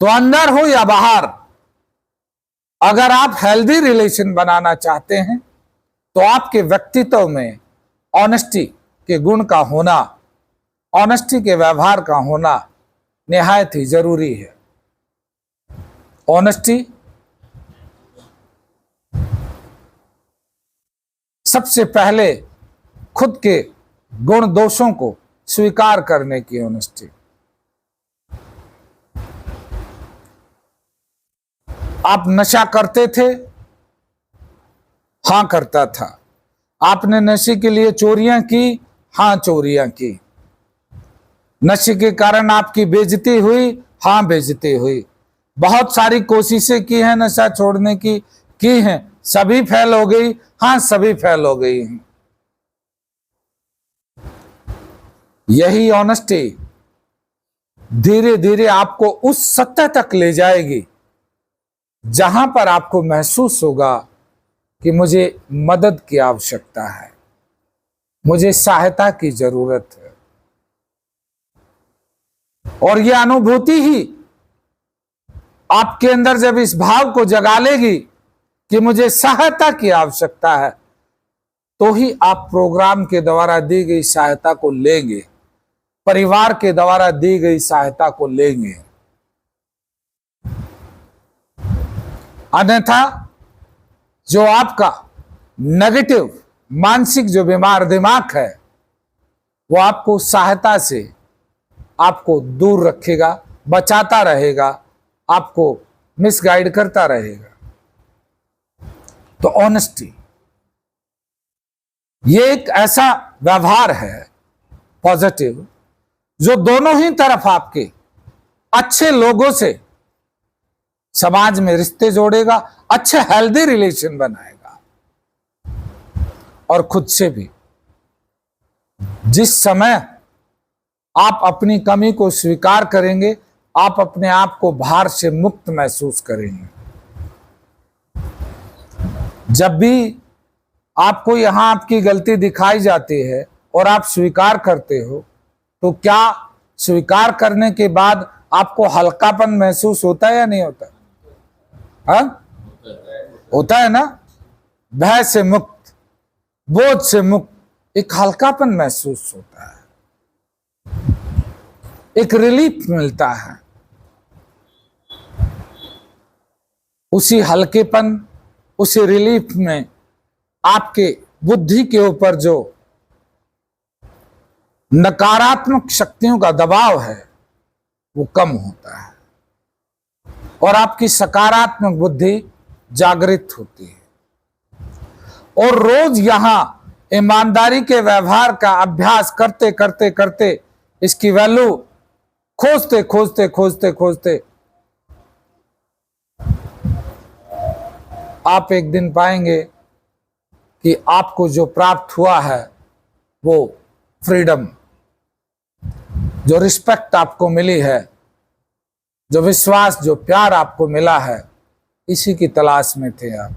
तो अंदर हो या बाहर, अगर आप हेल्दी रिलेशन बनाना चाहते हैं तो आपके व्यक्तित्व में ऑनेस्टी के गुण का होना, ऑनेस्टी के व्यवहार का होना निहायत ही जरूरी है। ऑनेस्टी सबसे पहले खुद के गुण दोषों को स्वीकार करने की ऑनेस्टी। आप नशा करते थे? हां, करता था। आपने नशे के लिए चोरियां की? हां, चोरियां की। नशे के कारण आपकी बेइज्जती हुई? हां, बेइज्जती हुई। बहुत सारी कोशिशें की हैं नशा छोड़ने की हैं, सभी फेल हो गई? हां, सभी फेल हो गई हैं। यही ऑनेस्टी धीरे धीरे आपको उस सत्य तक ले जाएगी जहां पर आपको महसूस होगा कि मुझे मदद की आवश्यकता है, मुझे सहायता की जरूरत है। और यह अनुभूति ही आपके अंदर जब इस भाव को जगा लेगी कि मुझे सहायता की आवश्यकता है, तो ही आप प्रोग्राम के द्वारा दी गई सहायता को लेंगे, परिवार के द्वारा दी गई सहायता को लेंगे। अन्यथा जो आपका नेगेटिव मानसिक जो बीमार दिमाग है वो आपको सहायता से आपको दूर रखेगा, बचाता रहेगा, आपको मिसगाइड करता रहेगा। तो ऑनेस्टी ये एक ऐसा व्यवहार है पॉजिटिव जो दोनों ही तरफ आपके अच्छे लोगों से समाज में रिश्ते जोड़ेगा, अच्छे हेल्दी रिलेशन बनाएगा और खुद से भी। जिस समय आप अपनी कमी को स्वीकार करेंगे, आप अपने आप को भार से मुक्त महसूस करेंगे। जब भी आपको यहां आपकी गलती दिखाई जाती है और आप स्वीकार करते हो, तो क्या स्वीकार करने के बाद आपको हल्कापन महसूस होता है या नहीं होता? हाँ, होता है ना? भय से मुक्त, बोझ से मुक्त एक हल्कापन महसूस होता है, एक रिलीफ मिलता है। उसी हल्केपन, उसी रिलीफ में आपके बुद्धि के ऊपर जो नकारात्मक शक्तियों का दबाव है वो कम होता है और आपकी सकारात्मक बुद्धि जागृत होती है। और रोज यहां ईमानदारी के व्यवहार का अभ्यास करते करते करते इसकी वैल्यू खोजते खोजते खोजते खोजते आप एक दिन पाएंगे कि आपको जो प्राप्त हुआ है वो फ्रीडम, जो रिस्पेक्ट आपको मिली है, जो विश्वास, जो प्यार आपको मिला है, इसी की तलाश में थे आप।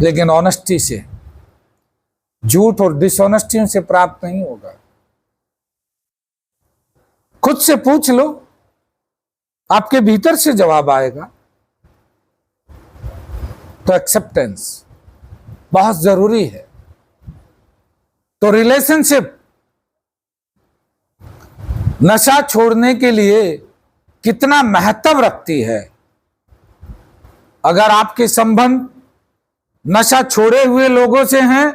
लेकिन ऑनेस्टी से, झूठ और डिसऑनेस्टियों से प्राप्त नहीं होगा। खुद से पूछ लो, आपके भीतर से जवाब आएगा। तो एक्सेप्टेंस बहुत जरूरी है। तो रिलेशनशिप नशा छोड़ने के लिए कितना महत्व रखती है। अगर आपके संबंध नशा छोड़े हुए लोगों से हैं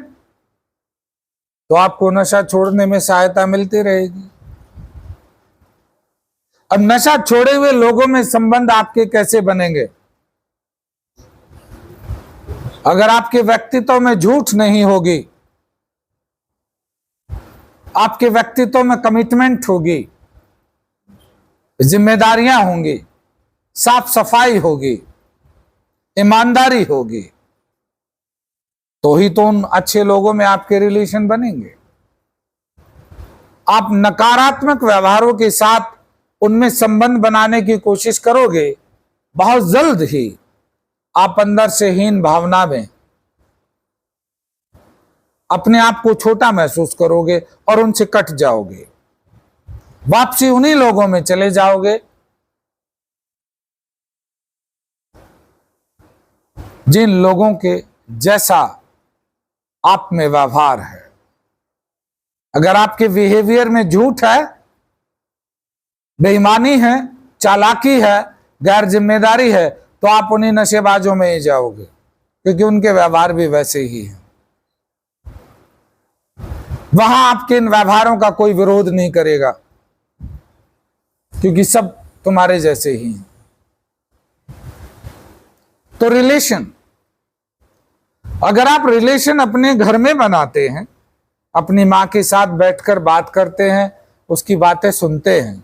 तो आपको नशा छोड़ने में सहायता मिलती रहेगी। अब नशा छोड़े हुए लोगों में संबंध आपके कैसे बनेंगे? अगर आपके व्यक्तित्व में झूठ नहीं होगी, आपके व्यक्तित्व में कमिटमेंट होगी, जिम्मेदारियां होंगी, साफ सफाई होगी, ईमानदारी होगी, तो ही तो उन अच्छे लोगों में आपके रिलेशन बनेंगे। आप नकारात्मक व्यवहारों के साथ उनमें संबंध बनाने की कोशिश करोगे, बहुत जल्द ही आप अंदर से हीन भावना में अपने आप को छोटा महसूस करोगे और उनसे कट जाओगे। वापसी उन्हीं लोगों में चले जाओगे जिन लोगों के जैसा आप में व्यवहार है। अगर आपके बिहेवियर में झूठ है, बेईमानी है, चालाकी है, गैर जिम्मेदारी है, तो आप उन्हीं नशेबाजों में ही जाओगे, क्योंकि उनके व्यवहार भी वैसे ही है। वहां आपके इन व्यवहारों का कोई विरोध नहीं करेगा, क्योंकि सब तुम्हारे जैसे ही हैं। तो रिलेशन, अगर आप रिलेशन अपने घर में बनाते हैं, अपनी मां के साथ बैठकर बात करते हैं, उसकी बातें सुनते हैं,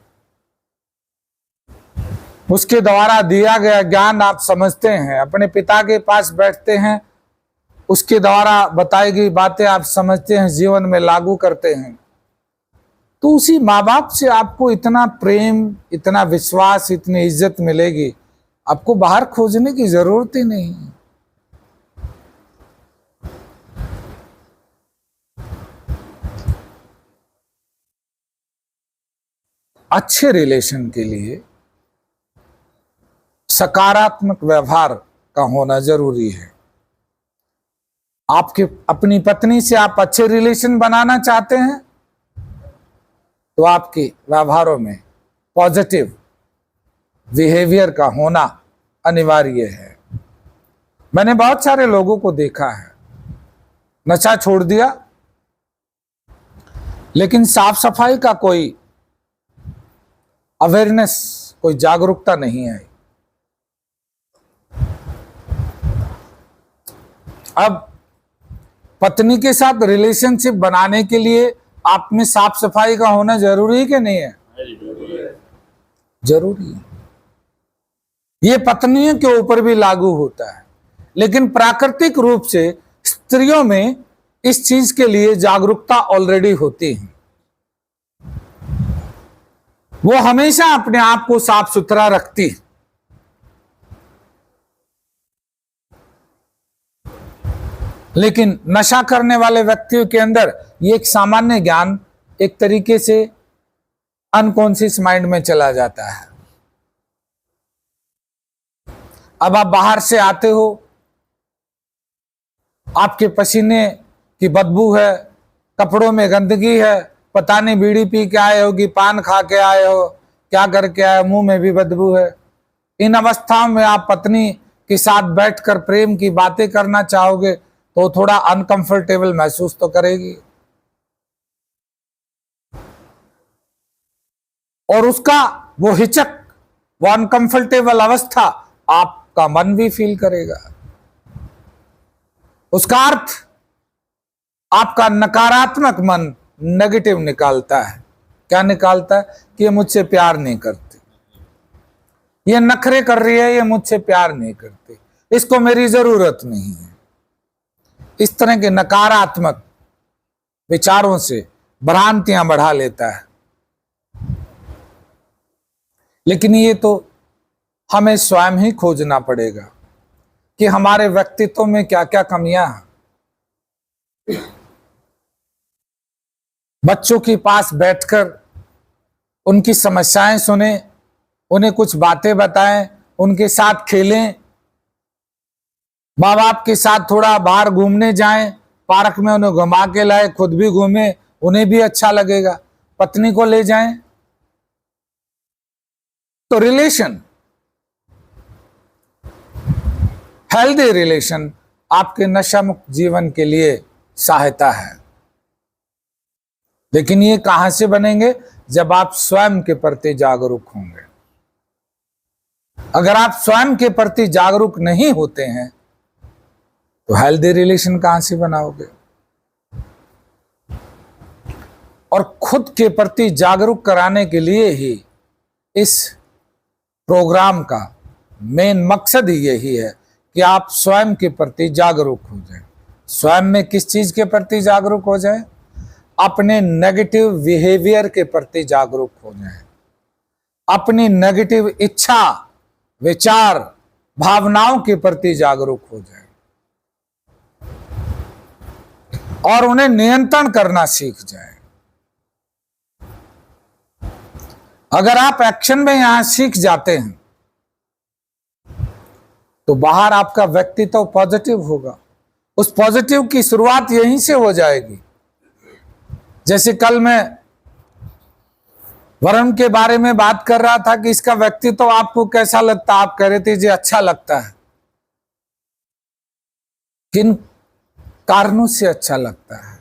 उसके द्वारा दिया गया ज्ञान आप समझते हैं, अपने पिता के पास बैठते हैं, उसके द्वारा बताई गई बातें आप समझते हैं, जीवन में लागू करते हैं, तो उसी माँ बाप से आपको इतना प्रेम, इतना विश्वास, इतनी इज्जत मिलेगी, आपको बाहर खोजने की जरूरत ही नहीं है। अच्छे रिलेशन के लिए सकारात्मक व्यवहार का होना जरूरी है। आपके अपनी पत्नी से आप अच्छे रिलेशन बनाना चाहते हैं, तो आपके व्यवहारों में पॉजिटिव बिहेवियर का होना अनिवार्य है। मैंने बहुत सारे लोगों को देखा है, नशा छोड़ दिया, लेकिन साफ सफाई का कोई अवेयरनेस, कोई जागरूकता नहीं आई। अब पत्नी के साथ रिलेशनशिप बनाने के लिए आप में साफ सफाई का होना जरूरी है कि नहीं है? जरूरी है। ये पत्नियों के ऊपर भी लागू होता है, लेकिन प्राकृतिक रूप से स्त्रियों में इस चीज के लिए जागरूकता ऑलरेडी होती है। वो हमेशा अपने आप को साफ सुथरा रखती है। लेकिन नशा करने वाले व्यक्तियों के अंदर ये एक सामान्य ज्ञान एक तरीके से अनकॉन्शियस माइंड में चला जाता है। अब आप बाहर से आते हो, आपके पसीने की बदबू है, कपड़ों में गंदगी है, पता नहीं बीड़ी पी के आए हो कि पान खा के आए हो, क्या करके आए हो, मुंह में भी बदबू है। इन अवस्थाओं में आप पत्नी के साथ बैठकर प्रेम की बातें करना चाहोगे तो थोड़ा अनकंफर्टेबल महसूस तो करेगी, और उसका वो हिचक, वो अनकंफर्टेबल अवस्था आपका मन भी फील करेगा। उसका अर्थ आपका नकारात्मक मन नेगेटिव निकालता है। क्या निकालता है? कि ये मुझसे प्यार नहीं करती, ये नखरे कर रही है, ये मुझसे प्यार नहीं करती, इसको मेरी जरूरत नहीं है। इस तरह के नकारात्मक विचारों से भ्रांतियां बढ़ा लेता है। लेकिन ये तो हमें स्वयं ही खोजना पड़ेगा कि हमारे व्यक्तित्व में क्या क्या कमियां हैं। बच्चों के पास बैठकर उनकी समस्याएं सुने, उन्हें कुछ बातें बताएं, उनके साथ खेलें, माँ बाप के साथ थोड़ा बाहर घूमने जाएं, पार्क में उन्हें घुमा के लाए, खुद भी घूमें, उन्हें भी अच्छा लगेगा, पत्नी को ले जाएं। तो रिलेशन, हेल्दी रिलेशन आपके नशा मुक्त जीवन के लिए सहायता है। लेकिन ये कहां से बनेंगे? जब आप स्वयं के प्रति जागरूक होंगे। अगर आप स्वयं के प्रति जागरूक नहीं होते हैं तो हेल्दी रिलेशन कहां से बनाओगे? और खुद के प्रति जागरूक कराने के लिए ही इस प्रोग्राम का मेन मकसद ही यही है कि आप स्वयं के प्रति जागरूक हो जाएं। स्वयं में किस चीज के प्रति जागरूक हो जाएं? अपने नेगेटिव बिहेवियर के प्रति जागरूक हो जाएं, अपनी नेगेटिव इच्छा, विचार, भावनाओं के प्रति जागरूक हो जाएं और उन्हें नियंत्रण करना सीख जाएं। अगर आप एक्शन में यहां सीख जाते हैं तो बाहर आपका व्यक्तित्व पॉजिटिव होगा। उस पॉजिटिव की शुरुआत यहीं से हो जाएगी। जैसे कल मैं वरुण के बारे में बात कर रहा था कि इसका व्यक्तित्व आपको कैसा लगता है, आप कह रहे थे जी अच्छा लगता है। किन कारणों से अच्छा लगता है?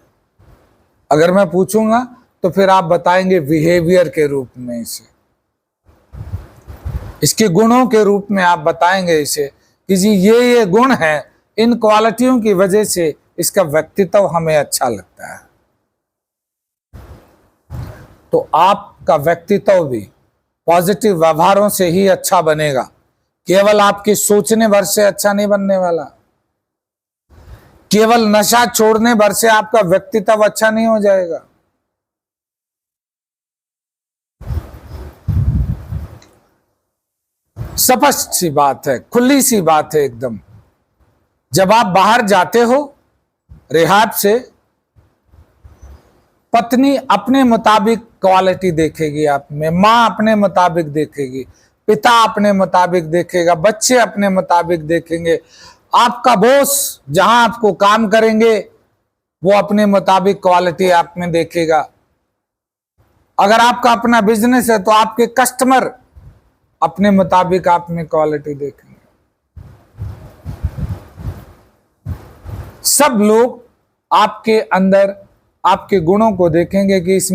अगर मैं पूछूंगा तो फिर आप बताएंगे बिहेवियर के रूप में, इसे इसके गुणों के रूप में आप बताएंगे इसे कि जी ये गुण है, इन क्वालिटियों की वजह से इसका व्यक्तित्व हमें अच्छा लगता है। तो आपका व्यक्तित्व भी पॉजिटिव व्यवहारों से ही अच्छा बनेगा। केवल आपके सोचने भर से अच्छा नहीं बनने वाला, केवल नशा छोड़ने भर से आपका व्यक्तित्व अच्छा नहीं हो जाएगा। स्पष्ट सी बात है, खुली सी बात है एकदम। जब आप बाहर जाते हो रिहाब से, पत्नी अपने मुताबिक क्वालिटी देखेगी आप में, माँ अपने मुताबिक देखेगी, पिता अपने मुताबिक देखेगा, बच्चे अपने मुताबिक देखेंगे, आपका बॉस जहां आपको काम करेंगे वो अपने मुताबिक क्वालिटी आप में देखेगा। अगर आपका अपना बिजनेस है तो आपके कस्टमर अपने मुताबिक आप में क्वालिटी देखेंगे। सब लोग आपके अंदर आपके गुणों को देखेंगे कि इसमें